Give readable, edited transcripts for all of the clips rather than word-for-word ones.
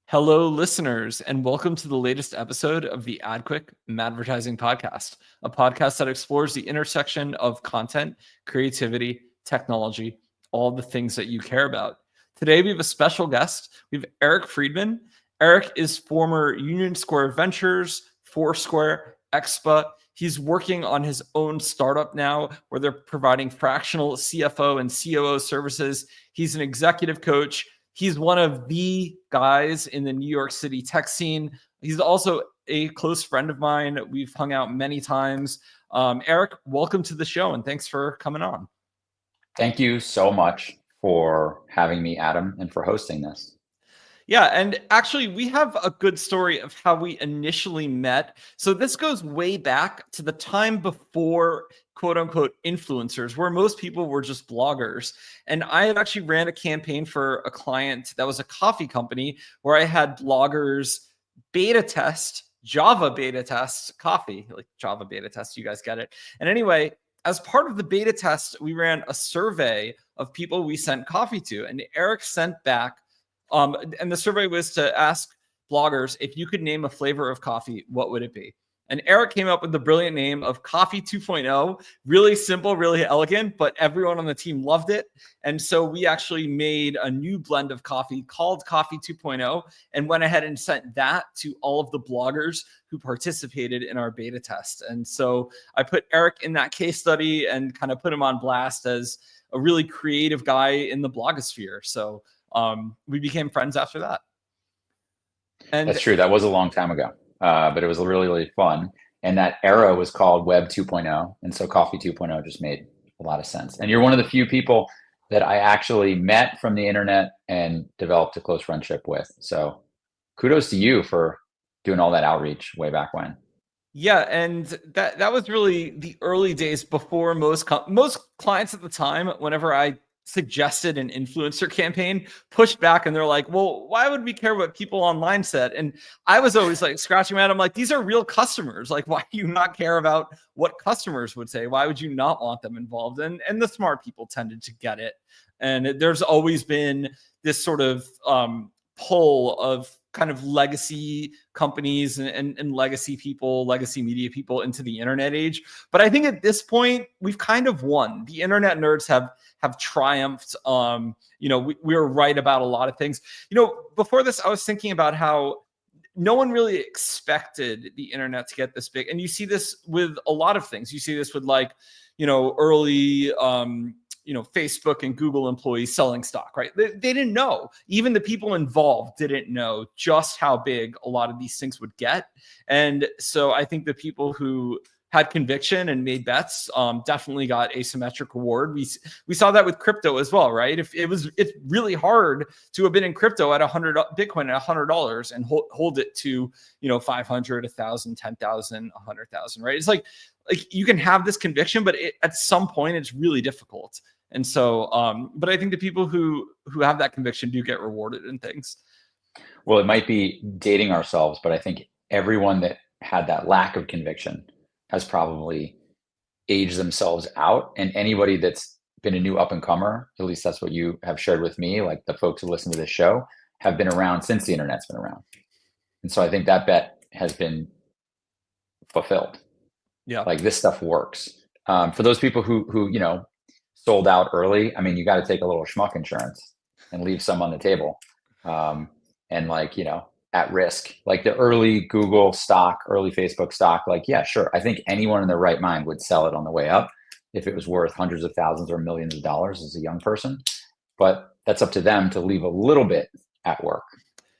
Hello, listeners, and welcome to the latest episode of the AdQuick MAdvertising Podcast, a podcast that explores the intersection of content, creativity, technology, all the things that you care about. Today, we have a special guest. We have Eric Friedman. Eric is former Union Square Ventures, Foursquare, Expa. He's working on his own startup now where they're providing fractional CFO and COO services. He's an executive coach. He's one of the guys in the New York City tech scene. He's also a close friend of mine. We've hung out many times. Eric, welcome to the show, and thanks for coming on. Thank you so much for having me, Adam, and for hosting this. Yeah, and actually, we have a good story of how we initially met. So this goes way back to the time before quote unquote influencers, where most people were just bloggers. And I had actually ran a campaign for a client that was a coffee company where I had bloggers Java beta test coffee, like Java beta test. You guys get it. And anyway, as part of the beta test, we ran a survey of people we sent coffee to. And Eric sent back, and the survey was to ask bloggers, if you could name a flavor of coffee, what would it be? And Eric came up with the brilliant name of Coffee 2.0. Really simple, really elegant, but everyone on the team loved it. And so we actually made a new blend of coffee called Coffee 2.0 and went ahead and sent that to all of the bloggers who participated in our beta test. And so I put Eric in that case study and kind of put him on blast as a really creative guy in the blogosphere. So we became friends after that. And that's true. That was a long time ago. But it was really, really fun. And that era was called Web 2.0. And so Coffee 2.0 just made a lot of sense. And you're one of the few people that I actually met from the internet and developed a close friendship with. So kudos to you for doing all that outreach way back when. Yeah, and that was really the early days before most clients at the time, whenever I suggested an influencer campaign, pushed back, and they're like, well, why would we care what people online said? And I was always like scratching my head. I'm like, these are real customers. Like, why do you not care about what customers would say? Why would you not want them involved? And the smart people tended to get it. And there's always been this sort of pull of kind of legacy companies and legacy people, legacy media people into the internet age. But I think at this point, we've kind of won. The internet nerds have triumphed. We were right about a lot of things. Before this, I was thinking about how no one really expected the internet to get this big. And you see this with a lot of things. You see this with early Facebook and Google employees selling stock, right? They didn't know. Even the people involved didn't know just how big a lot of these things would get. And so I think the people who had conviction and made bets definitely got asymmetric reward. We saw that with crypto as well, right? It's really hard to have been in crypto at Bitcoin at $100 and hold it to 500, 1,000, 10,000, 100,000, right? It's like you can have this conviction, but at some point it's really difficult. And so, but I think the people who have that conviction do get rewarded in things. Well, it might be dating ourselves, but I think everyone that had that lack of conviction has probably aged themselves out. And anybody that's been a new up and comer, at least that's what you have shared with me, like the folks who listen to this show, have been around since the internet's been around. And so I think that bet has been fulfilled. Yeah. Like this stuff works. For those people who sold out early, I mean, you got to take a little schmuck insurance and leave some on the table. At risk, like the early Google stock, early Facebook stock, yeah, sure. I think anyone in their right mind would sell it on the way up if it was worth hundreds of thousands or millions of dollars as a young person. But that's up to them to leave a little bit at work.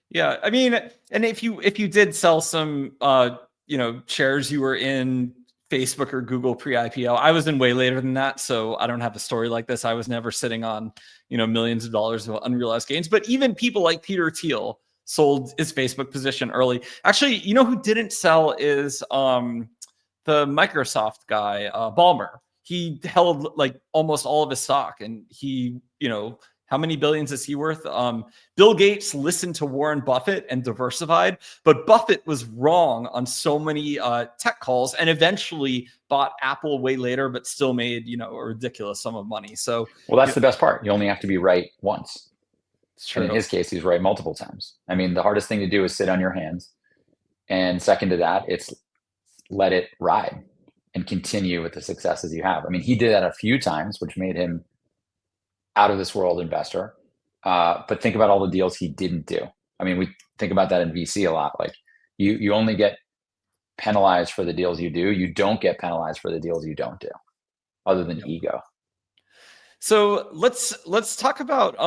Yeah. I mean, and if you did sell some, shares, you were in Facebook or Google pre-IPO. I was in way later than that, so I don't have a story like this. I was never sitting on, millions of dollars of unrealized gains. But even people like Peter Thiel sold his Facebook position early. Actually, who didn't sell is the Microsoft guy, Ballmer. He held like almost all of his stock, and he, how many billions is he worth? Bill Gates listened to Warren Buffett and diversified, but Buffett was wrong on so many tech calls and eventually bought Apple way later, but still made, a ridiculous sum of money. So, well, that's the best part. You only have to be right once. It's And in true. his case, he's right multiple times. I mean, the hardest thing to do is sit on your hands. And second to that, it's let it ride and continue with the successes you have. I mean, he did that a few times, which made him out of this world investor. But think about all the deals he didn't do. I mean, we think about that in VC a lot. Like you only get penalized for the deals you do. You don't get penalized for the deals you don't do, other than ego. So let's talk about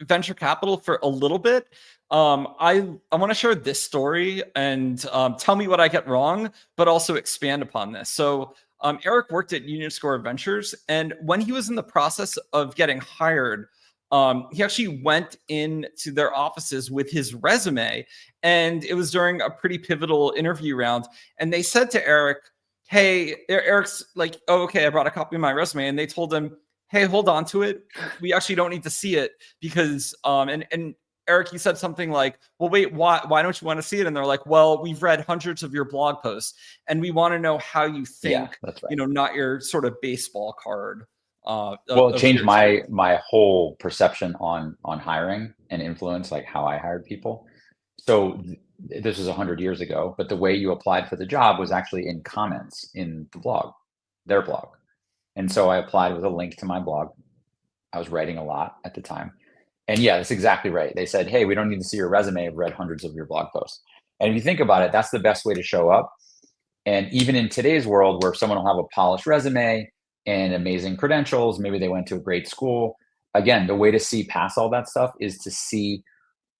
venture capital for a little bit. I want to share this story and tell me what I get wrong, but also expand upon this. So Eric worked at Union Square Ventures, and when he was in the process of getting hired, he actually went into their offices with his resume, and it was during a pretty pivotal interview round. And they said to Eric, "Hey," Eric's like, "Oh, okay, I brought a copy of my resume," and they told him, "Hey, hold on to it. We actually don't need to see it because," and Eric, you said something like, "Well, wait, why don't you want to see it?" And they're like, "Well, we've read hundreds of your blog posts, and we want to know how you think, That's right. not your sort of baseball card." Well, it changed my whole perception on hiring and influence, like how I hired people. So this was 100 years ago, but the way you applied for the job was actually in comments in the blog, their blog. And so I applied with a link to my blog. I was writing a lot at the time. And yeah, that's exactly right. They said, "Hey, we don't need to see your resume. I've read hundreds of your blog posts." And if you think about it, that's the best way to show up. And even in today's world where someone will have a polished resume and amazing credentials, maybe they went to a great school. Again, the way to see past all that stuff is to see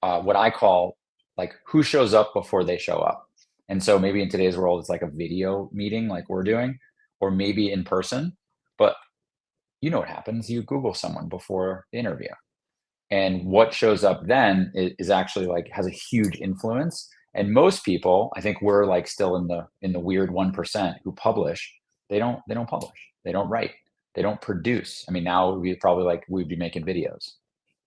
what I call like who shows up before they show up. And so maybe in today's world, it's like a video meeting like we're doing, or maybe in person. But you know what happens? You Google someone before the interview. And what shows up then is actually like has a huge influence. And most people, I think we're like still in the weird 1% who publish. They don't publish. They don't write. They don't produce. I mean, now we'd be making videos.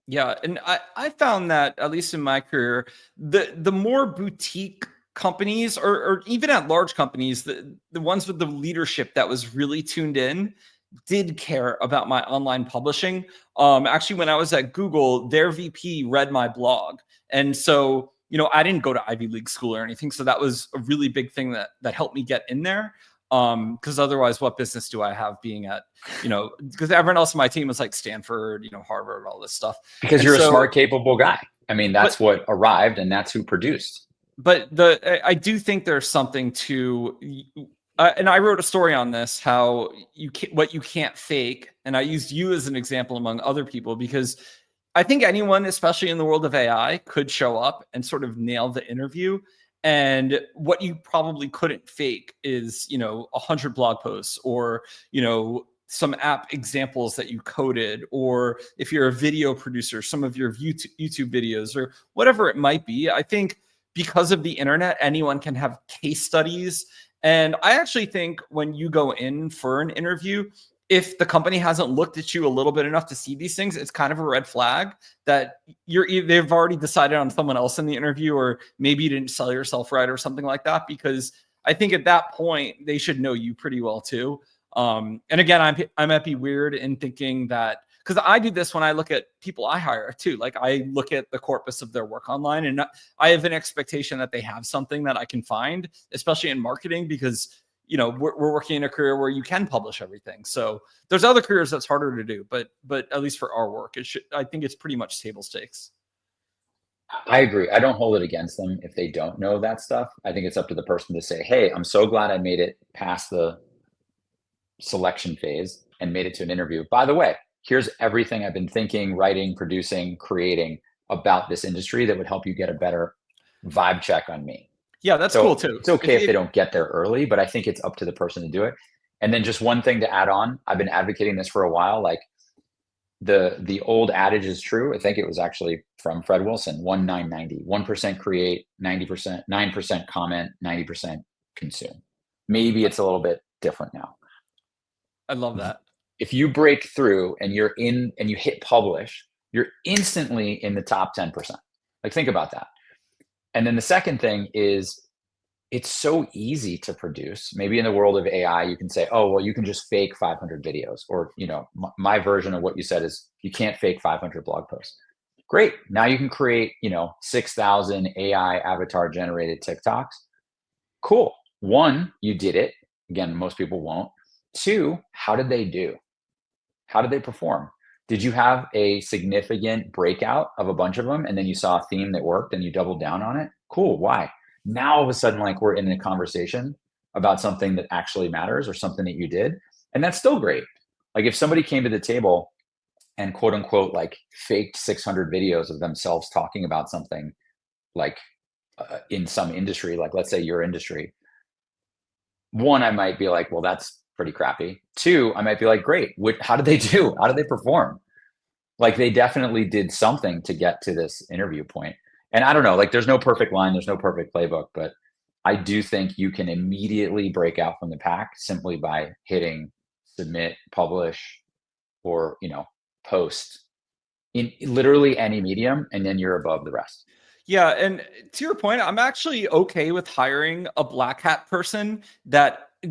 Yeah, and I found that at least in my career, the more boutique companies or even at large companies, the ones with the leadership that was really tuned in did care about my online publishing. Actually, when I was at Google, their VP read my blog, and so I didn't go to Ivy League school or anything, so that was a really big thing that helped me get in there. Because otherwise, what business do I have being at, because everyone else on my team was like Stanford, Harvard, all this stuff. Because And you're a so, smart, capable guy. I mean, that's what arrived and that's who produced. But I do think there's something to, and I wrote a story on this, how what you can't fake. And I used you as an example among other people, because I think anyone, especially in the world of AI, could show up and sort of nail the interview. And what you probably couldn't fake is, 100 blog posts or, some app examples that you coded, or if you're a video producer, some of your YouTube videos or whatever it might be. I think because of the internet, anyone can have case studies. And I actually think when you go in for an interview, if the company hasn't looked at you a little bit enough to see these things, it's kind of a red flag that they've already decided on someone else in the interview, or maybe you didn't sell yourself right or something like that. Because I think at that point they should know you pretty well too. And again, I might be weird in thinking that, because I do this when I look at people I hire too. Like I look at the corpus of their work online, and I have an expectation that they have something that I can find, especially in marketing, because we're working in a career where you can publish everything. So there's other careers that's harder to do, but at least for our work, I think it's pretty much table stakes. I agree. I don't hold it against them if they don't know that stuff. I think it's up to the person to say, "Hey, I'm so glad I made it past the selection phase and made it to an interview. By the way, here's everything I've been thinking, writing, producing, creating about this industry that would help you get a better vibe check on me." Yeah, that's cool too. It's okay if they don't get there early, but I think it's up to the person to do it. And then just one thing to add on, I've been advocating this for a while. Like the old adage is true. I think it was actually from Fred Wilson, 1-9-90. 1% create, 90%, 9% comment, 90% consume. Maybe it's a little bit different now. I love that. If you break through and you're in and you hit publish, you're instantly in the top 10%. Like think about that. And then the second thing is it's so easy to produce. Maybe in the world of AI, you can say, "Oh, well, you can just fake 500 videos." Or, my version of what you said is you can't fake 500 blog posts. Great. Now you can create, 6,000 AI avatar generated TikToks. Cool. One, you did it. Again, most people won't. Two, how did they do? How did they perform? Did you have a significant breakout of a bunch of them and then you saw a theme that worked and you doubled down on it? Cool. Why? Now all of a sudden, like, we're in a conversation about something that actually matters or something that you did. And that's still great. Like, if somebody came to the table and quote unquote, like, faked 600 videos of themselves talking about something, like, in some industry, like let's say your industry, one, I might be like, well, that's pretty crappy. Two, I might be like, great. How did they do? How did they perform? Like, they definitely did something to get to this interview point. And I don't know, like, there's no perfect line, there's no perfect playbook, but I do think you can immediately break out from the pack simply by hitting submit, publish, or, post in literally any medium, and then you're above the rest. Yeah, and to your point, I'm actually okay with hiring a black hat person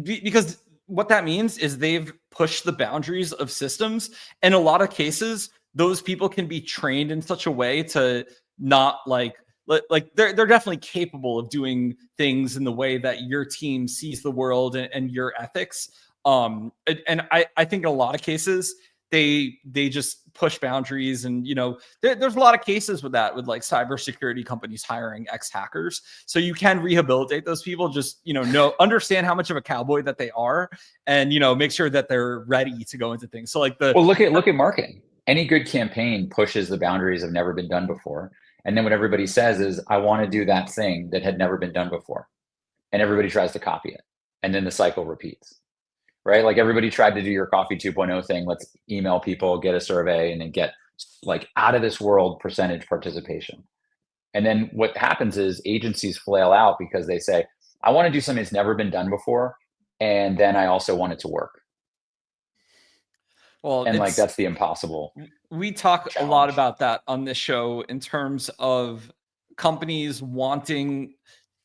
because what that means is they've pushed the boundaries of systems. In a lot of cases, those people can be trained in such a way to not like they're definitely capable of doing things in the way that your team sees the world and your ethics. And I think in a lot of cases, they just push boundaries, and there's a lot of cases with that, with like cybersecurity companies hiring ex-hackers. So you can rehabilitate those people, just understand how much of a cowboy that they are, and make sure that they're ready to go into things. So like look at marketing. Any good campaign pushes the boundaries of never been done before. And then what everybody says is, I want to do that thing that had never been done before. And everybody tries to copy it. And then the cycle repeats. Right? Like, everybody tried to do your coffee 2.0 thing. Let's email people, get a survey, and then get like out of this world percentage participation. And then what happens is agencies flail out because they say, I want to do something that's never been done before. And then I also want it to work. Well, and like, that's the impossible. We talk challenge. A lot about that on this show in terms of companies wanting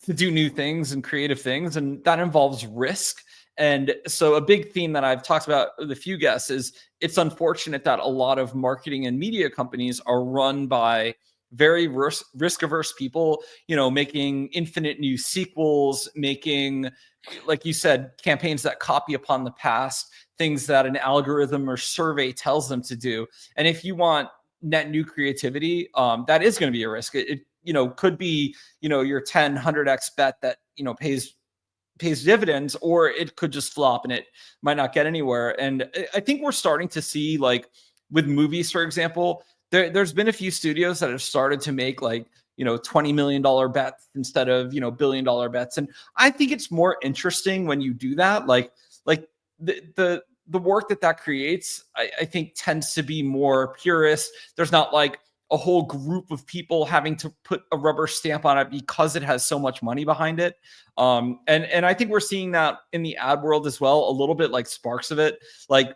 to do new things and creative things, and that involves risk. And so a big theme that I've talked about with a few guests is, it's unfortunate that a lot of marketing and media companies are run by very risk-averse people, making infinite new sequels, making, like you said, campaigns that copy upon the past, things that an algorithm or survey tells them to do. And if you want net new creativity, that is going to be a risk. It could be, your 10, 100x bet that, pays dividends, or it could just flop and it might not get anywhere. And I think we're starting to see, like with movies, for example, there's been a few studios that have started to make like, $20 million bets instead of, $1 billion bets. And I think it's more interesting when you do that. Like the work that creates, I think tends to be more purist. There's not like a whole group of people having to put a rubber stamp on it because it has so much money behind it. And I think we're seeing that in the ad world as well, a little bit, like sparks of it. Like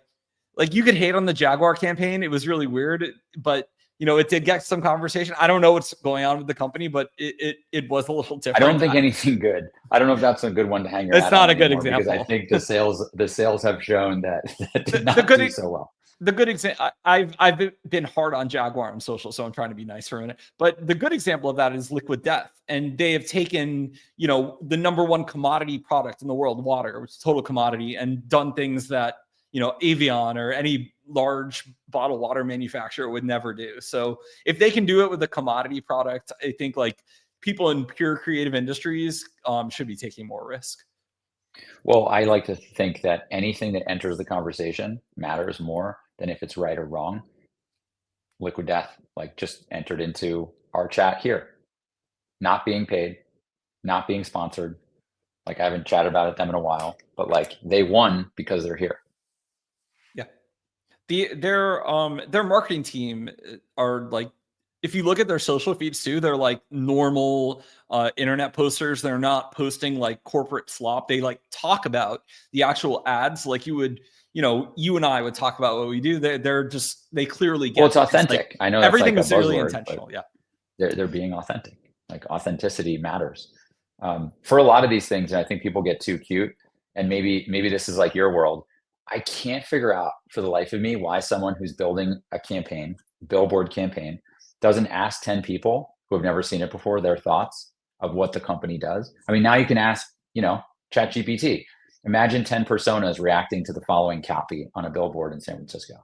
you could hate on the Jaguar campaign. It was really weird, but it did get some conversation. I don't know what's going on with the company, but it was a little different. I don't think anything good. I don't know if that's a good one to hang your hat on. It's not a good example, because I think the sales have shown that did not do so well. The good example, I've been hard on Jaguar on social, so I'm trying to be nice for a minute. But the good example of that is Liquid Death. And they have taken, the number one commodity product in the world, water, which is total commodity, and done things that, Avion or any large bottled water manufacturer would never do. So if they can do it with a commodity product, I think like people in pure creative industries should be taking more risk. Well, I like to think that anything that enters the conversation matters more than if it's right or wrong. Liquid Death, like, just entered into our chat here, not being paid, not being sponsored. Like, I haven't chatted about them in a while, but like, they won because they're here. Yeah. Their marketing team are like, if you look at their social feeds too, they're like normal internet posters. They're not posting like corporate slop. They like talk about the actual ads like you would, you and I would talk about what we do. They clearly get. Well, it's authentic. Like, I know everything is really intentional. Yeah, they're being authentic. Like, authenticity matters for a lot of these things. And I think people get too cute. And maybe this is like your world. I can't figure out for the life of me why someone who's building a campaign, billboard campaign, doesn't ask 10 people who have never seen it before their thoughts of what the company does. I mean, now you can ask, ChatGPT. Imagine 10 personas reacting to the following copy on a billboard in San Francisco.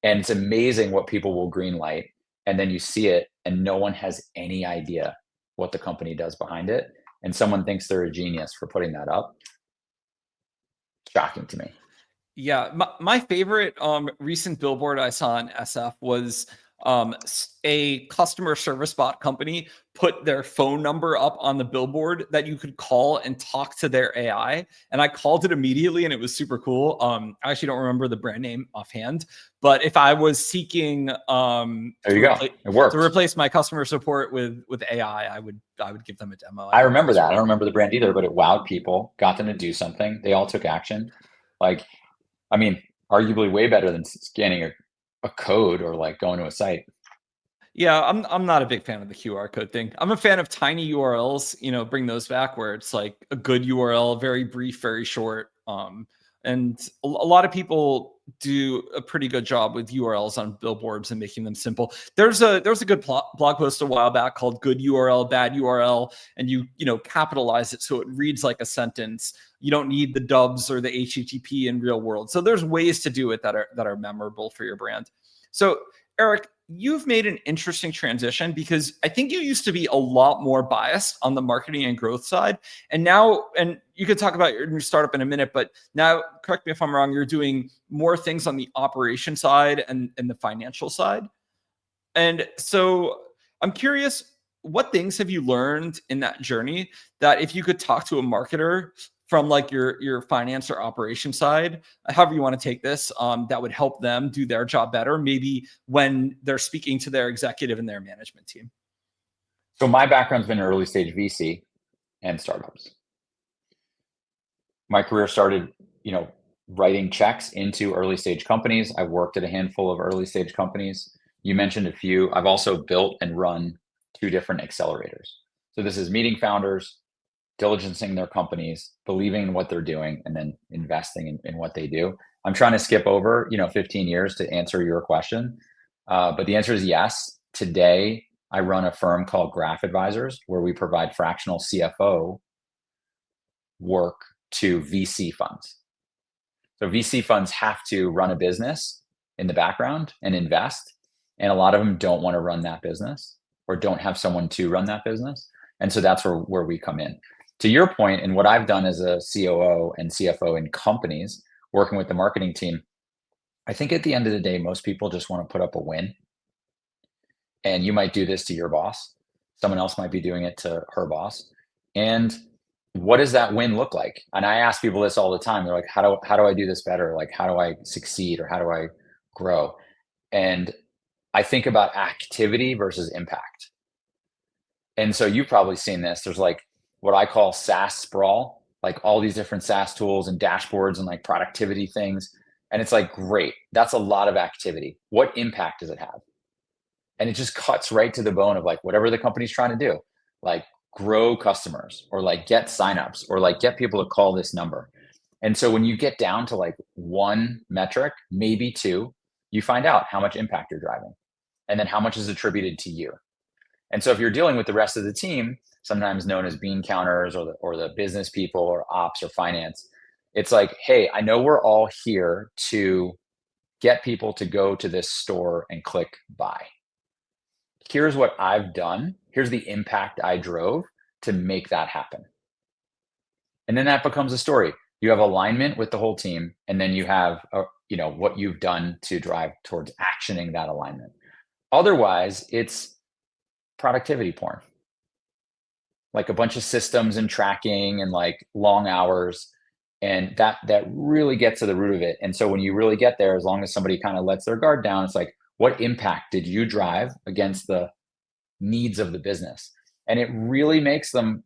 And it's amazing what people will green light. And then you see it and no one has any idea what the company does behind it. And someone thinks they're a genius for putting that up. Shocking to me. Yeah, my favorite recent billboard I saw in SF was a customer service bot company put their phone number up on the billboard that you could call and talk to their AI. And I called it immediately and it was super cool. I actually don't remember the brand name offhand, but if I was seeking there you go. It works. To replace my customer support with AI, I would give them a demo. I remember that. I don't remember the brand either, but it wowed people, got them to do something. They all took action. Arguably way better than scanning a code or like going to a site. Yeah, I'm not a big fan of the QR code thing. I'm a fan of tiny URLs, bring those back where it's like a good URL, very brief, very short. And a lot of people do a pretty good job with URLs on billboards and making them simple. There's a good blog post a while back called "Good URL, Bad URL," and you capitalize it so it reads like a sentence. You don't need the dubs or the HTTP in real world. So there's ways to do it that are memorable for your brand. So Eric, you've made an interesting transition because I think you used to be a lot more biased on the marketing and growth side. And now, and you could talk about your new startup in a minute, but now, correct me if I'm wrong, you're doing more things on the operation side and the financial side. And so I'm curious, what things have you learned in that journey that if you could talk to a marketer from like your finance or operation side, however you want to take this, that would help them do their job better, maybe when they're speaking to their executive and their management team? So my background's been early stage VC and startups. My career started, writing checks into early stage companies. I worked at a handful of early stage companies. You mentioned a few. I've also built and run 2 different accelerators. So this is meeting founders, diligencing their companies, believing in what they're doing, and then investing in what they do. I'm trying to skip over, 15 years to answer your question. But the answer is yes. Today, I run a firm called Graph Advisors, where we provide fractional CFO work to VC funds. So VC funds have to run a business in the background and invest. And a lot of them don't want to run that business or don't have someone to run that business. And so that's where we come in. To your point, and what I've done as a COO and CFO in companies, working with the marketing team, I think at the end of the day, most people just want to put up a win. And you might do this to your boss. Someone else might be doing it to her boss. And what does that win look like? And I ask people this all the time. They're like, how do I do this better? Like, how do I succeed or how do I grow? And I think about activity versus impact. And so you've probably seen this. There's like what I call SaaS sprawl, like all these different SaaS tools and dashboards and like productivity things. And it's like, great, that's a lot of activity. What impact does it have? And it just cuts right to the bone of like whatever the company's trying to do, like grow customers or like get signups or like get people to call this number. And so when you get down to like 1 metric, maybe 2, you find out how much impact you're driving and then how much is attributed to you. And so if you're dealing with the rest of the team, sometimes known as bean counters or the business people or ops or finance, it's like, hey, I know we're all here to get people to go to this store and click buy. Here's what I've done. Here's the impact I drove to make that happen. And then that becomes a story. You have alignment with the whole team, and then you have what you've done to drive towards actioning that alignment. Otherwise, it's productivity porn. Like a bunch of systems and tracking and like long hours. And that really gets to the root of it. And so when you really get there, as long as somebody kind of lets their guard down, it's like, what impact did you drive against the needs of the business? And it really makes them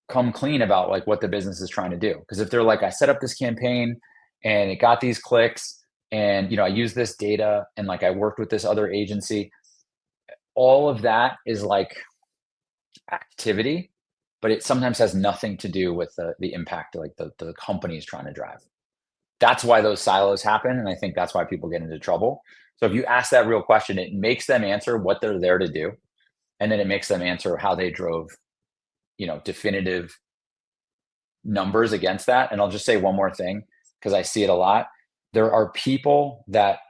come clean about like what the business is trying to do. Because if they're like, I set up this campaign and it got these clicks and I used this data and like I worked with this other agency, all of that is like activity, but it sometimes has nothing to do with the impact like the company is trying to drive. That's why those silos happen. And I think that's why people get into trouble. So if you ask that real question, it makes them answer what they're there to do. And then it makes them answer how they drove, definitive numbers against that. And I'll just say one more thing, because I see it a lot. There are people that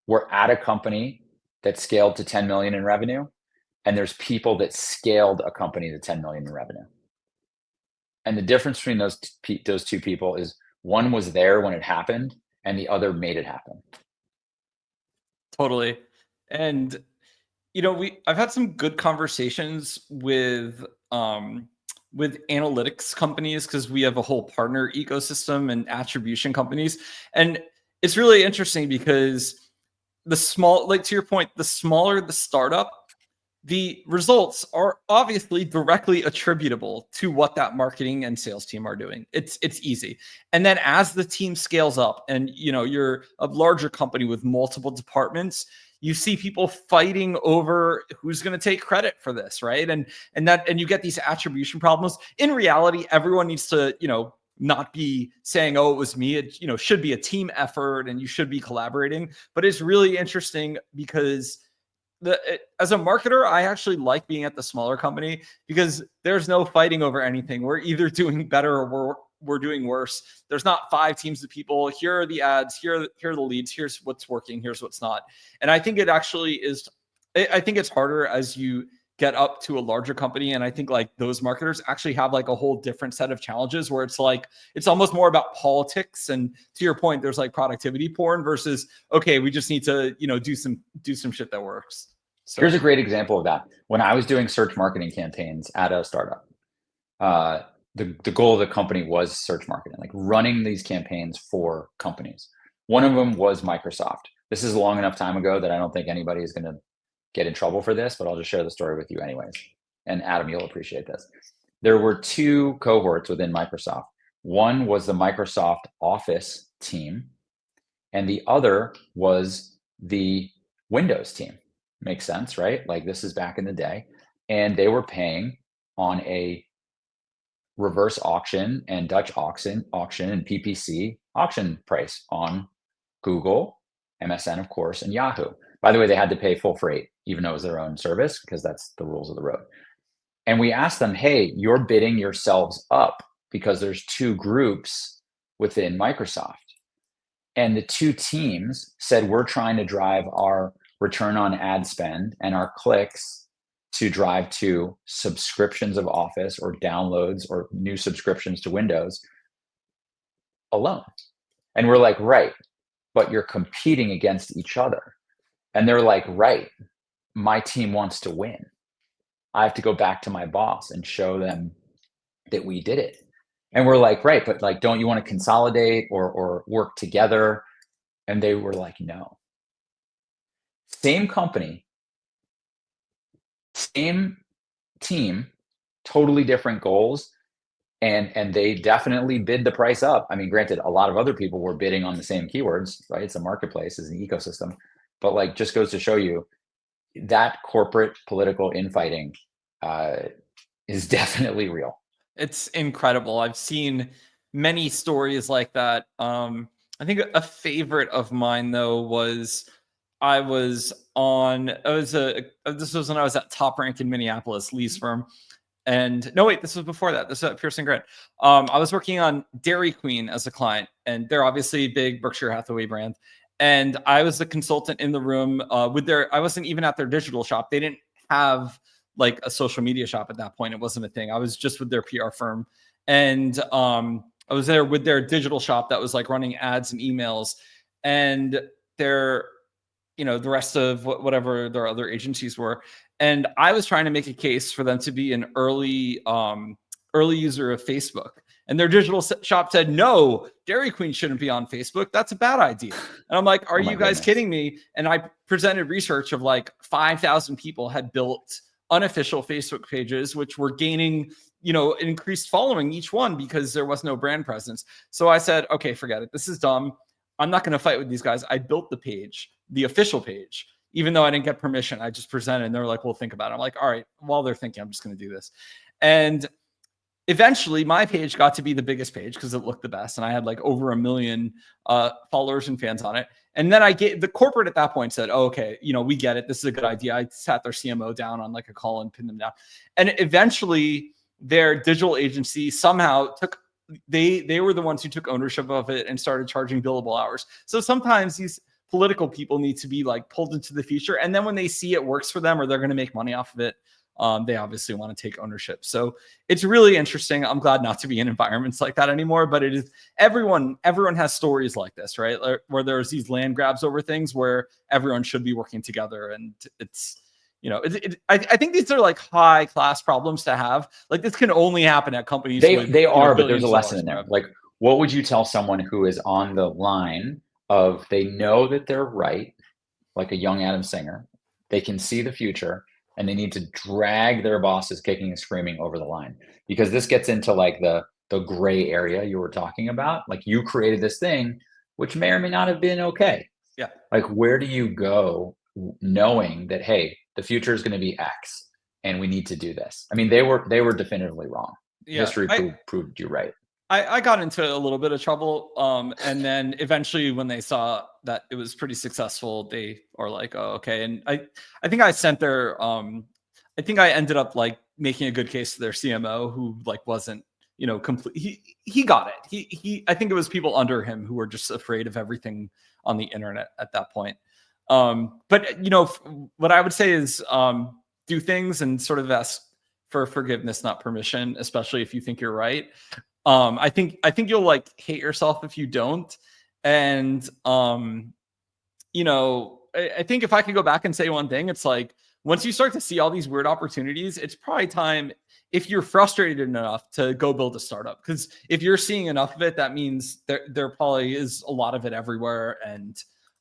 were at a company that scaled to 10 million in revenue, and there's people that scaled a company to 10 million in revenue. And the difference between those two people is one was there when it happened and the other made it happen. Totally. And I've had some good conversations with analytics companies, because we have a whole partner ecosystem and attribution companies. And it's really interesting because to your point, the smaller the startup, the results are obviously directly attributable to what that marketing and sales team are doing. It's easy. And then as the team scales up and you're a larger company with multiple departments, you see people fighting over who's going to take credit for this, right? And you get these attribution problems. In reality, everyone needs to, not be saying, oh, it was me. It, should be a team effort and you should be collaborating. But it's really interesting because as a marketer, I actually like being at the smaller company because there's no fighting over anything. We're either doing better or we're doing worse. There's not 5 teams of people. Here are the ads. Here are the leads. Here's what's working. Here's what's not. And I think it actually is. I think it's harder as you get up to a larger company. And I think like those marketers actually have like a whole different set of challenges where it's like, it's almost more about politics. And to your point, there's like productivity porn versus, okay, we just need to, do some shit that works. So here's a great example of that. When I was doing search marketing campaigns at a startup, the goal of the company was search marketing, like running these campaigns for companies. One of them was Microsoft. This is a long enough time ago that I don't think anybody is going to get in trouble for this, but I'll just share the story with you anyways. And Adam, you'll appreciate this. There were 2 cohorts within Microsoft. One was the Microsoft Office team, and the other was the Windows team. Makes sense, right? Like this is back in the day. And they were paying on a reverse auction and Dutch auction and PPC auction price on Google, MSN, of course, and Yahoo. By the way, they had to pay full freight, even though it was their own service, because that's the rules of the road. And we asked them, hey, you're bidding yourselves up because there's 2 groups within Microsoft. And the 2 teams said, we're trying to drive our return on ad spend and our clicks to drive to subscriptions of Office or downloads or new subscriptions to Windows alone. And we're like, right, but you're competing against each other. And they're like, right, my team wants to win. I have to go back to my boss and show them that we did it. And we're like, right, but like, don't you want to consolidate or work together? And they were like, no. Same company, same team, totally different goals. And they definitely bid the price up. I mean, granted, a lot of other people were bidding on the same keywords, right? It's a marketplace, it's an ecosystem. But like, just goes to show you that corporate political infighting is definitely real. It's incredible. I've seen many stories like that. I think a favorite of mine though was this was when I was at Top Rank in Minneapolis, Lee's firm. And no, wait, this was before that. This was at Pearson Grant. I was working on Dairy Queen as a client, and they're obviously a big Berkshire Hathaway brand. And I was the consultant in the room I wasn't even at their digital shop. They didn't have like a social media shop at that point. It wasn't a thing. I was just with their PR firm. And I was there with their digital shop that was like running ads and emails. And their, the rest of whatever their other agencies were. And I was trying to make a case for them to be an early user of Facebook. And their digital shop said, no, Dairy Queen shouldn't be on Facebook. That's a bad idea. And I'm like, are you guys kidding me? And I presented research of like 5,000 people had built unofficial Facebook pages, which were gaining, increased following each one because there was no brand presence. So I said, okay, forget it. This is dumb. I'm not going to fight with these guys. I built the page, the official page, even though I didn't get permission. I just presented and they're like, well, think about it. I'm like, all right, while they're thinking, I'm just going to do this. And eventually my page got to be the biggest page because it looked the best. And I had like over 1 million followers and fans on it. And then the corporate at that point said, oh, okay, we get it. This is a good idea. I sat their CMO down on like a call and pinned them down. And eventually their digital agency somehow they were the ones who took ownership of it and started charging billable hours. So sometimes these political people need to be like pulled into the future. And then when they see it works for them or they're going to make money off of it, they obviously want to take ownership. So it's really interesting. I'm glad not to be in environments like that anymore, but it is everyone has stories like this, right? Where there's these land grabs over things where everyone should be working together. And it's, I think these are like high class problems to have. Like this can only happen at companies. They are, but there's a lesson in there. Like, what would you tell someone who is on the line of, they know that they're right, like a young Adam Singer, they can see the future, and they need to drag their bosses kicking and screaming over the line? Because this gets into like the gray area you were talking about. Like, you created this thing, which may or may not have been okay. Yeah. Like, where do you go knowing that, hey, the future is going to be X and we need to do this? I mean, they were definitively wrong. Yeah, history proved you right. I got into a little bit of trouble. And then eventually when they saw that it was pretty successful, they are like, oh, okay. And I think I sent their, I think I ended up like making a good case to their CMO, who like wasn't, complete. He got it. I think it was people under him who were just afraid of everything on the internet at that point. But what I would say is, do things and sort of ask for forgiveness, not permission, especially if you think you're right. I think you'll like hate yourself if you don't. And, I think if I could go back and say one thing, it's like, once you start to see all these weird opportunities, it's probably time, if you're frustrated enough, to go build a startup. Because if you're seeing enough of it, that means there probably is a lot of it everywhere. And,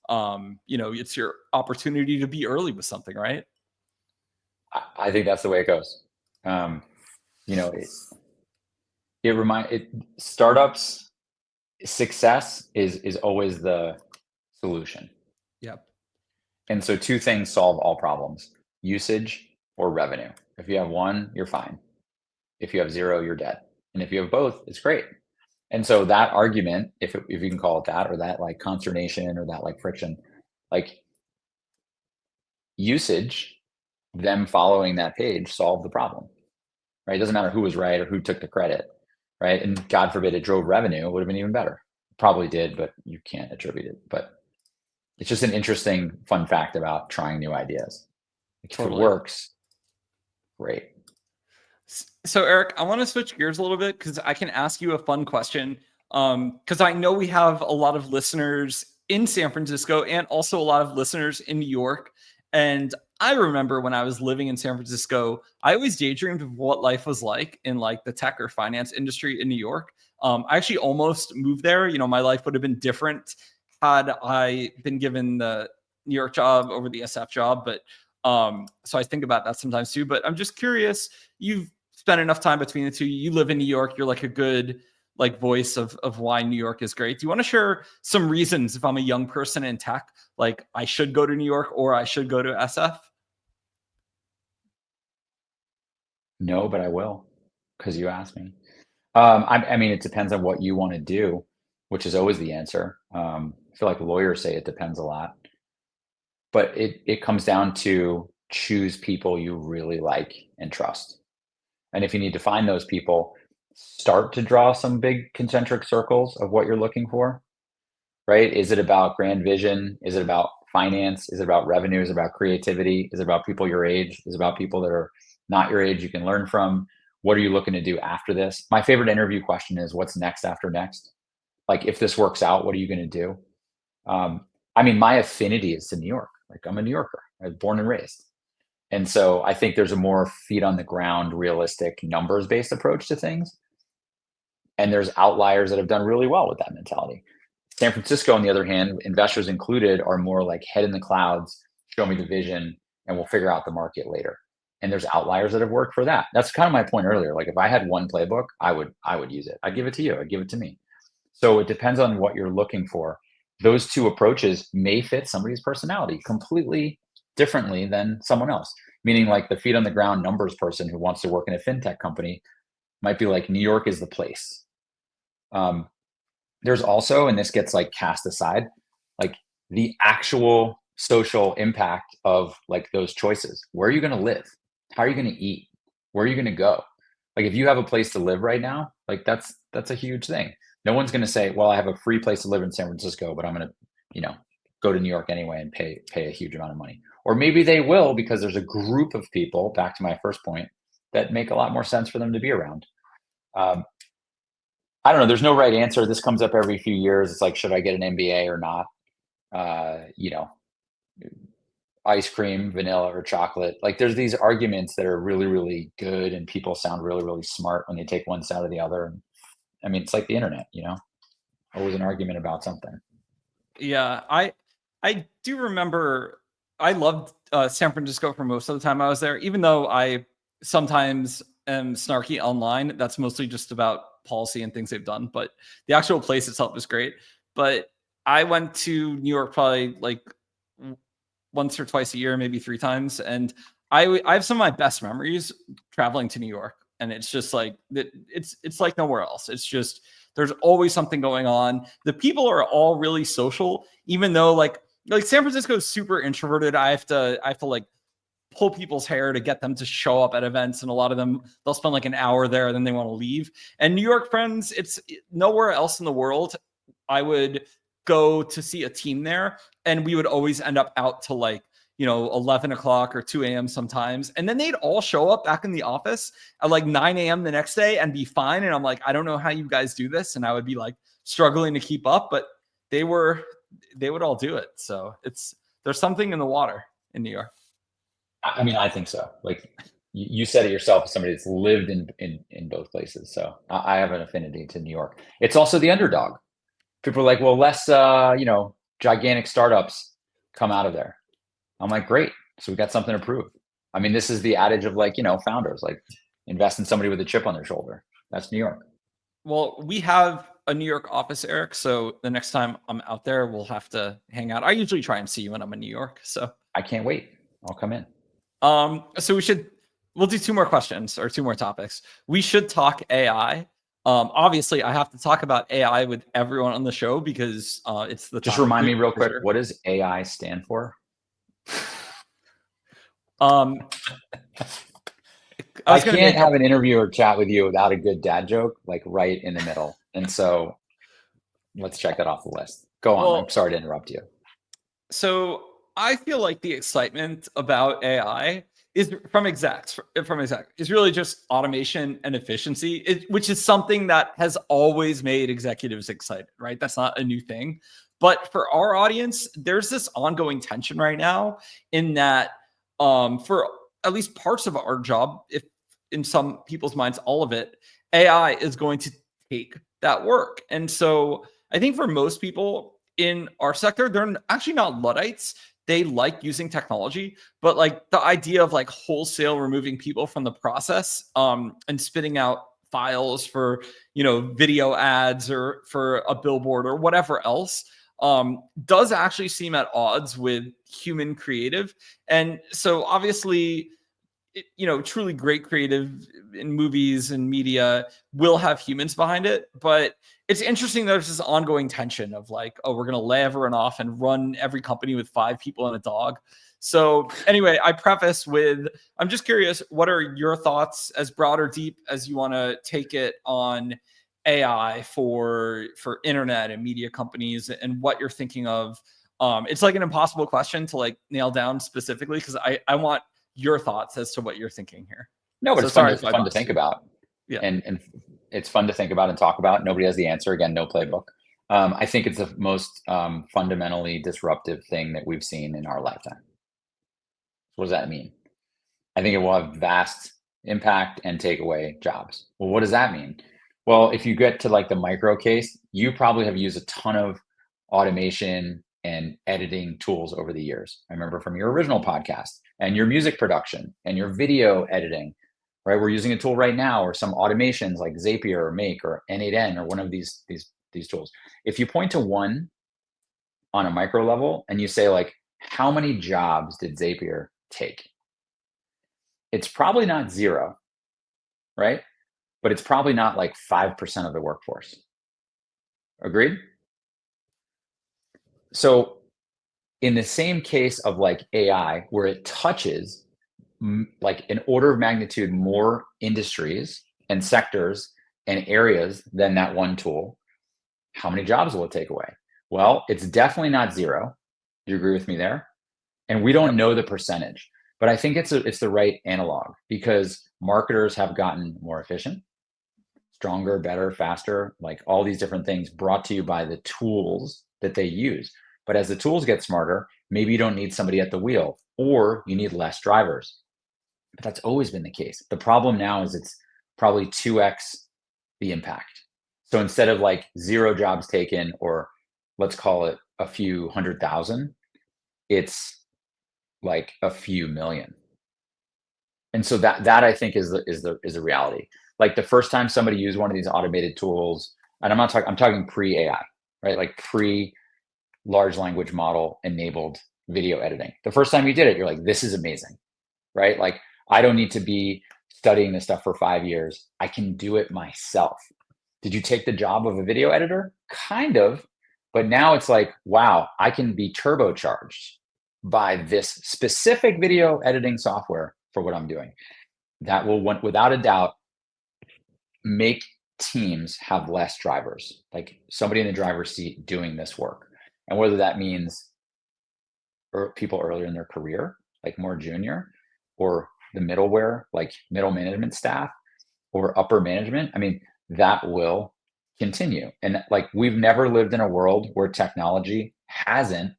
it's your opportunity to be early with something, right? I think that's the way it goes. Startups success is always the solution. Yep. And so two things solve all problems: usage or revenue. If you have one, you're fine. If you have zero, you're dead. And if you have both, it's great. And so that argument, if you can call it that, or that like consternation or that like friction, like usage, them following that page solved the problem, right? It doesn't matter who was right or who took the credit, right? And God forbid it drove revenue, it would have been even better. Probably did, but you can't attribute it. But it's just an interesting fun fact about trying new ideas. Totally. If it works, great. So Eric, I want to switch gears a little bit because I can ask you a fun question. Because I know we have a lot of listeners in San Francisco and also a lot of listeners in New York. And I remember when I was living in San Francisco, I always daydreamed of what life was like in like the tech or finance industry in New York. I actually almost moved there. My life would have been different had I been given the New York job over the SF job. But so I think about that sometimes too. But I'm just curious, you've spent enough time between the two. You live in New York. You're like a good like voice of why New York is great. Do you want to share some reasons, if I'm a young person in tech, like I should go to New York or I should go to SF? No, but I will, because you asked me. I mean, it depends on what you want to do, which is always the answer. I feel like lawyers say it depends a lot, but it comes down to choose people you really like and trust. And if you need to find those people, start to draw some big concentric circles of what you're looking for, right? Is it about grand vision? Is it about finance? Is it about revenue? Is it about creativity? Is it about people your age? Is it about people that are not your age you can learn from? What are you looking to do after this? My favorite interview question is, what's next after next? Like, if this works out, what are you going to do? I mean, my affinity is to New York. Like, I'm a New Yorker. I was born and raised. And so I think there's a more feet on the ground, realistic, numbers-based approach to things. And there's outliers that have done really well with that mentality. San Francisco, on the other hand, investors included, are more like head in the clouds, show me the vision, and we'll figure out the market later. And there's outliers that have worked for that. That's kind of my point earlier. Like, if I had one playbook, I would use it. I'd give it to you. I'd give it to me. So it depends on what you're looking for. Those two approaches may fit somebody's personality completely differently than someone else. Meaning, like, the feet on the ground numbers person who wants to work in a fintech company might be like, New York is the place. There's also, and this gets like cast aside, like the actual social impact of like those choices. Where are you going to live? How are you going to eat? Where are you going to go? Like if you have a place to live right now, like that's a huge thing. No one's going to say, well, I have a free place to live in San Francisco, but I'm going to, go to New York anyway and pay a huge amount of money. Or maybe they will because there's a group of people, back to my first point, that make a lot more sense for them to be around. I don't know. There's no right answer. This comes up every few years. It's like, should I get an MBA or not? Ice cream, vanilla or chocolate. Like there's these arguments that are really, really good and people sound really, really smart when they take one side or the other. And I mean, it's like the internet, always an argument about something. Yeah, I do remember I loved San Francisco for most of the time I was there, even though I sometimes am snarky online. That's mostly just about policy and things they've done, but the actual place itself is great. But I went to New York probably like once or twice a year, maybe 3 times, and I have some of my best memories traveling to New York, and it's just like it's like nowhere else. It's just there's always something going on. The people are all really social, even though like San Francisco is super introverted. I have to like pull people's hair to get them to show up at events, and a lot of them they'll spend like an hour there, and then they want to leave. And New York friends, it's nowhere else in the world I would go to see a team there, and we would always end up out to like 11 o'clock or 2 a.m. sometimes. And then they'd all show up back in the office at like 9 a.m. the next day and be fine. And I'm like, I don't know how you guys do this. And I would be like struggling to keep up, but they would all do it. So there's something in the water in New York. I mean, I think so. Like you said it yourself, as somebody that's lived in both places. So I have an affinity to New York. It's also the underdog. People are like, well, less, gigantic startups come out of there. I'm like, great. So we got something to prove. I mean, this is the adage of like, founders, like invest in somebody with a chip on their shoulder. That's New York. Well, we have a New York office, Eric. So the next time I'm out there, we'll have to hang out. I usually try and see you when I'm in New York. So I can't wait. I'll come in. So we'll do 2 more questions or 2 more topics. We should talk AI. Obviously I have to talk about AI with everyone on the show because it's the Just remind me real quick, what does AI stand for? I can't have an interview or chat with you without a good dad joke, like right in the middle. And so let's check that off the list. Go on. Well, I'm sorry to interrupt you. So I feel like the excitement about AI is from execs is really just automation and efficiency, which is something that has always made executives excited, right? That's not a new thing. But for our audience, there's this ongoing tension right now in that for at least parts of our job, if in some people's minds, all of it, AI is going to take that work. And so I think for most people in our sector, they're actually not Luddites. They like using technology, but like the idea of like wholesale removing people from the process and spitting out files for, video ads or for a billboard or whatever else does actually seem at odds with human creative. And so obviously, truly great creative in movies and media will have humans behind it. But it's interesting that there's this ongoing tension of like, oh, we're going to lay everyone off and run every company with 5 people and a dog. So anyway, I preface with, I'm just curious, what are your thoughts, as broad or deep as you want to take it, on AI for internet and media companies and what you're thinking of? It's like an impossible question to like nail down specifically, because I want your thoughts as to what you're thinking here. No, but so it's fun to think about. Yeah. And it's fun to think about and talk about. Nobody has the answer. Again, no playbook. I think it's the most fundamentally disruptive thing that we've seen in our lifetime. What does that mean? I think it will have vast impact and take away jobs. Well, what does that mean? Well, if you get to like the micro case, you probably have used a ton of automation and editing tools over the years. I remember from your original podcast and your music production and your video editing, right? We're using a tool right now, or some automations like Zapier or Make or N8N or one of these tools. If you point to one on a micro level and you say like, how many jobs did Zapier take? It's probably not 0, right? But it's probably not like 5% of the workforce. Agreed? So in the same case of like AI, where it touches like an order of magnitude more industries and sectors and areas than that one tool, how many jobs will it take away? Well, it's definitely not zero. Do you agree with me there? And we don't know the percentage, but I think it's the right analog, because marketers have gotten more efficient, stronger, better, faster, like all these different things brought to you by the tools that they use. But as the tools get smarter, maybe you don't need somebody at the wheel, or you need less drivers. But that's always been the case. The problem now is it's probably 2x the impact. So instead of like 0 jobs taken, or let's call it a few 100,000, it's like a few million. And so that I think is the reality. Like the first time somebody used one of these automated tools, and I'm talking pre-AI, right? Like pre large language model enabled video editing. The first time you did it, you're like, this is amazing, right? Like I don't need to be studying this stuff for 5 years. I can do it myself. Did you take the job of a video editor? Kind of, but now it's like, wow, I can be turbocharged by this specific video editing software for what I'm doing. That will, without a doubt, make teams have less drivers, like somebody in the driver's seat doing this work. And whether that means people earlier in their career, like more junior, or the middleware, like middle management staff, or upper management, I mean, that will continue. And like we've never lived in a world where technology hasn't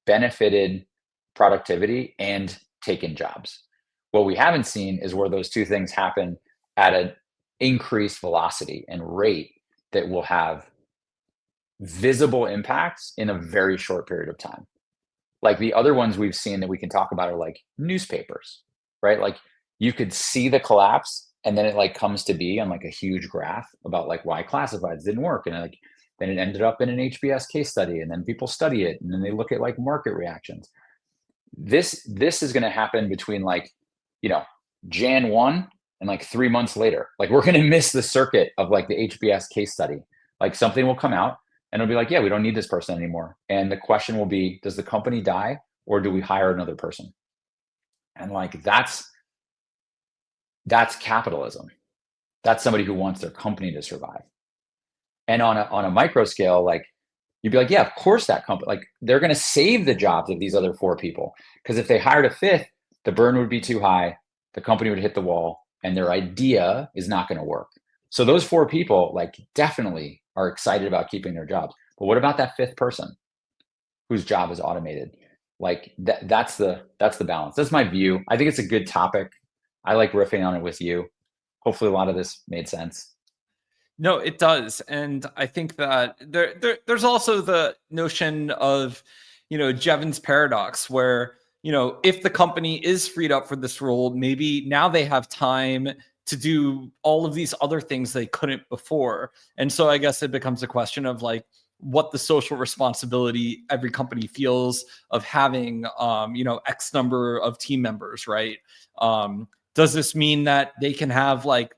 benefited productivity and taken jobs. What we haven't seen is where those two things happen at an increased velocity and rate that will have visible impacts in a very short period of time. Like the other ones we've seen that we can talk about are like newspapers, right? Like you could see the collapse, and then it like comes to be on like a huge graph about like why classifieds didn't work. And like, then it ended up in an HBS case study, and then people study it, and then they look at like market reactions. This is going to happen between like, Jan 1 and like 3 months later. Like we're going to miss the circuit of like the HBS case study. Like something will come out and it'll be like, yeah, we don't need this person anymore. And the question will be, does the company die, or do we hire another person? And like, that's capitalism. That's somebody who wants their company to survive. And on a micro scale, like you'd be like, yeah, of course that company, like they're going to save the jobs of these other 4 people. Because if they hired a 5th, the burn would be too high, the company would hit the wall, and their idea is not going to work. So those 4 people like definitely are excited about keeping their jobs. But what about that 5th person whose job is automated? Like that's the balance. That's my view. I think it's a good topic. I like riffing on it with you. Hopefully a lot of this made sense. No, it does. And I think that there's also the notion of, Jevons paradox, where, if the company is freed up for this role, maybe now they have time to do all of these other things they couldn't before. And so I guess it becomes a question of like what the social responsibility every company feels of having, X number of team members, right? Does this mean that they can have like,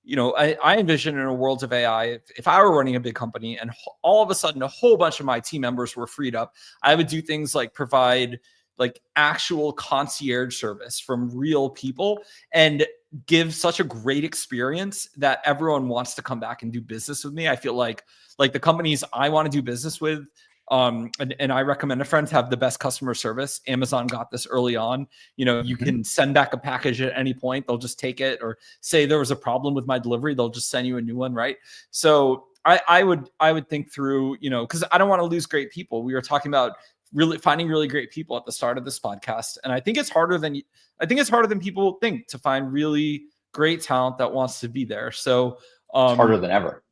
I envision in a world of AI, if I were running a big company and all of a sudden a whole bunch of my team members were freed up, I would do things like provide like actual concierge service from real people and give such a great experience that everyone wants to come back and do business with me. I feel like the companies I want to do business with, and I recommend to friends, have the best customer service. Amazon got this early on. You can send back a package at any point. They'll just take it, or say there was a problem with my delivery, they'll just send you a new one, right? So I would think through, because I don't want to lose great people. We were talking about really finding really great people at the start of this podcast, and I think it's harder than people think to find really great talent that wants to be there. So it's harder than ever.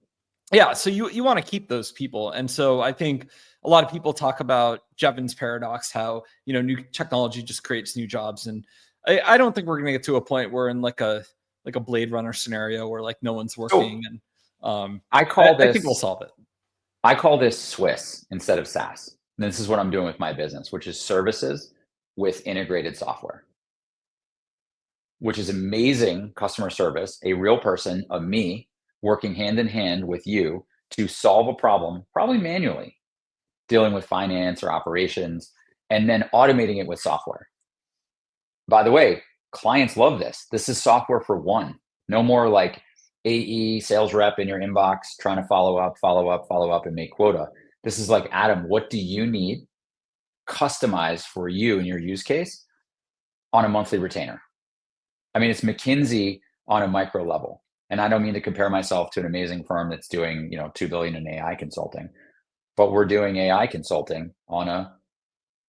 Yeah, so you want to keep those people. And so I think a lot of people talk about Jevons paradox, how, new technology just creates new jobs. And I don't think we're going to get to a point where in like a Blade Runner scenario where like no one's working. And I think we'll solve it. I call this SWIS instead of SaaS. And this is what I'm doing with my business, which is services with integrated software, which is amazing customer service, a real person, of me, working hand in hand with you to solve a problem, probably manually, dealing with finance or operations, and then automating it with software. By the way, clients love this. This is software for one. No more like AE sales rep in your inbox trying to follow up, and make quota. This is like, Adam, what do you need customized for you and your use case on a monthly retainer? I mean, it's McKinsey on a micro level. And I don't mean to compare myself to an amazing firm that's doing, $2 billion in AI consulting, but we're doing AI consulting on a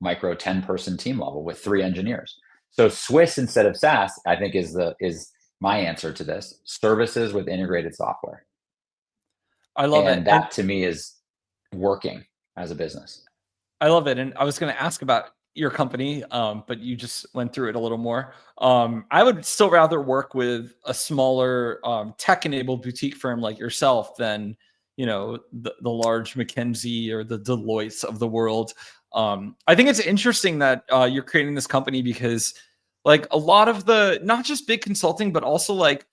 micro 10-person team level with 3 engineers. So SWIS instead of SaaS, I think is my answer to this. Services with integrated software. I love it. And that to me is working as a business. I love it. And I was going to ask about your company, but you just went through it a little more. I would still rather work with a smaller tech-enabled boutique firm like yourself than, the large McKinsey or the Deloittes of the world. I think it's interesting that you're creating this company because like a lot of not just big consulting, but also like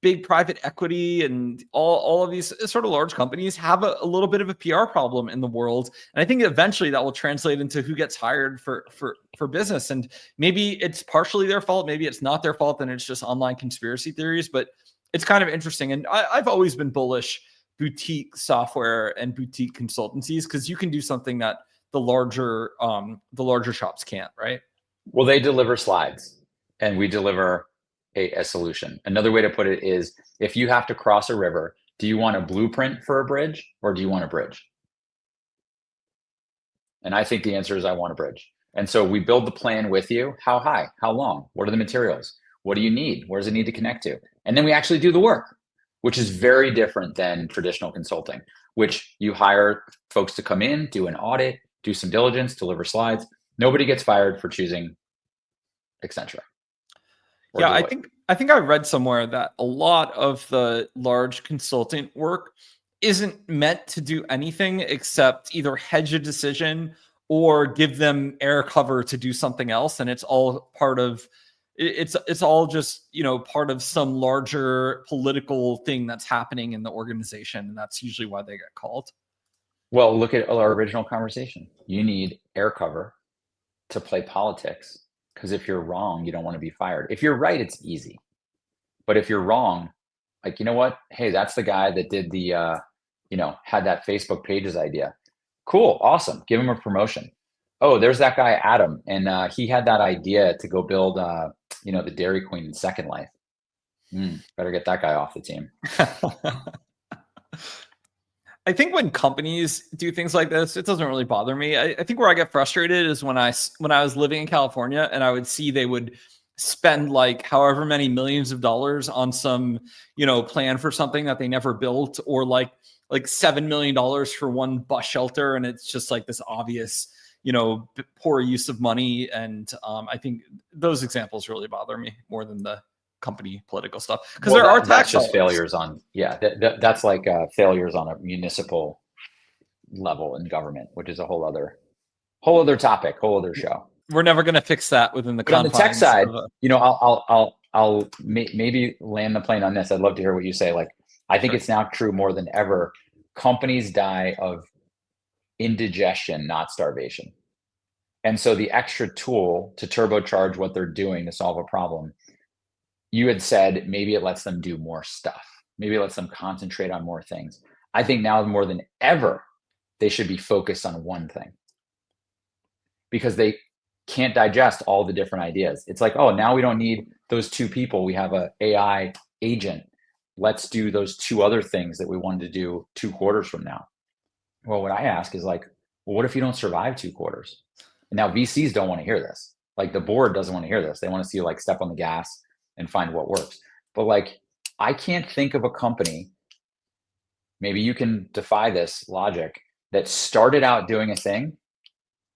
big private equity and all of these sort of large companies have a little bit of a PR problem in the world. And I think eventually that will translate into who gets hired for business. And maybe it's partially their fault. Maybe it's not their fault. And it's just online conspiracy theories, but it's kind of interesting. And I've always been bullish boutique software and boutique consultancies because you can do something that the larger shops can't, right? Well, they deliver slides and we deliver a solution. Another way to put it is, if you have to cross a river, do you want a blueprint for a bridge or do you want a bridge? And I think the answer is I want a bridge. And so we build the plan with you. How high? How long? What are the materials? What do you need? Where does it need to connect to? And then we actually do the work, which is very different than traditional consulting, which you hire folks to come in, do an audit, do some diligence, deliver slides. Nobody gets fired for choosing Accenture. Yeah, I think I read somewhere that a lot of the large consultant work isn't meant to do anything except either hedge a decision or give them air cover to do something else, and it's all part of it's all just part of some larger political thing that's happening in the organization, and that's usually why they get called. Well, look at our original conversation. You need air cover to play politics. Because if you're wrong, you don't want to be fired. If you're right, it's easy. But if you're wrong, like, you know what? Hey, that's the guy that did the, had that Facebook Pages idea. Cool. Awesome. Give him a promotion. Oh, there's that guy, Adam. And he had that idea to go build, the Dairy Queen in Second Life. Better get that guy off the team. I think when companies do things like this, it doesn't really bother me. I think where I get frustrated is when I was living in California and I would see they would spend like however many millions of dollars on some, plan for something that they never built, or like $7 million for one bus shelter. And it's just like this obvious, poor use of money. And I think those examples really bother me more than the company political stuff, because there are that's just failures on that's like failures on a municipal level in government, which is a whole other topic, whole other show. We're never going to fix that within the confines. On the tech side, I'll maybe land the plane on this. I'd love to hear what you say. Like, I think It's now true more than ever. Companies die of indigestion, not starvation. And so the extra tool to turbocharge what they're doing to solve a problem, you had said maybe it lets them do more stuff. Maybe it lets them concentrate on more things. I think now more than ever, they should be focused on one thing, because they can't digest all the different ideas. It's like, oh, now we don't need those 2 people. We have an AI agent. Let's do those 2 other things that we wanted to do 2 quarters from now. Well, what I ask is like, well, what if you don't survive 2 quarters? And now VCs don't want to hear this. Like, the board doesn't want to hear this. They want to see you like step on the gas and find what works. But like, I can't think of a company, maybe you can defy this logic, that started out doing a thing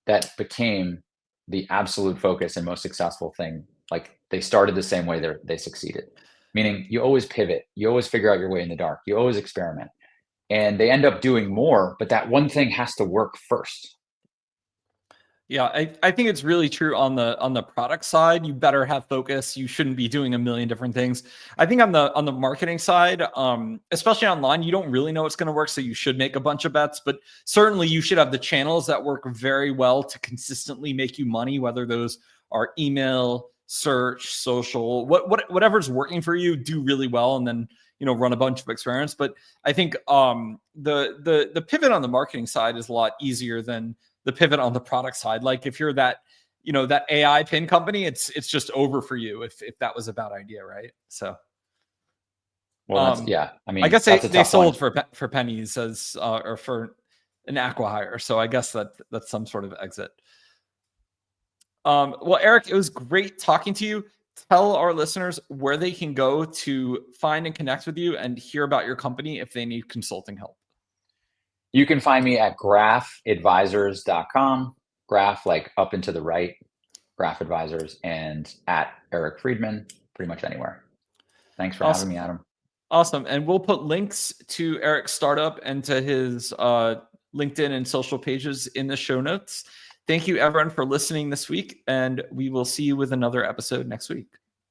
that became the absolute focus and most successful thing. Like, they started the same way they succeeded. Meaning you always pivot, you always figure out your way in the dark, you always experiment. And they end up doing more, but that one thing has to work first. Yeah, I think it's really true on the product side. You better have focus. You shouldn't be doing a million different things. I think on the marketing side, especially online, you don't really know what's going to work, so you should make a bunch of bets. But certainly, you should have the channels that work very well to consistently make you money, whether those are email, search, social, whatever's working for you. Do really well, and then run a bunch of experiments. But I think the pivot on the marketing side is a lot easier than the pivot on the product side. Like if you're that AI pin company, it's just over for you if that was a bad idea, right? So well, yeah, I mean, I guess that's a they tough sold one. for pennies as or for an acqui-hire. So I guess that's some sort of exit. Well, Eric, it was great talking to you. Tell our listeners where they can go to find and connect with you and hear about your company if they need consulting help. You can find me at graphadvisors.com, graph like up and to the right, Graph Advisors, and at Eric Friedman, pretty much anywhere. Thanks for having me, Adam. Awesome. And we'll put links to Eric's startup and to his LinkedIn and social pages in the show notes. Thank you, everyone, for listening this week, and we will see you with another episode next week.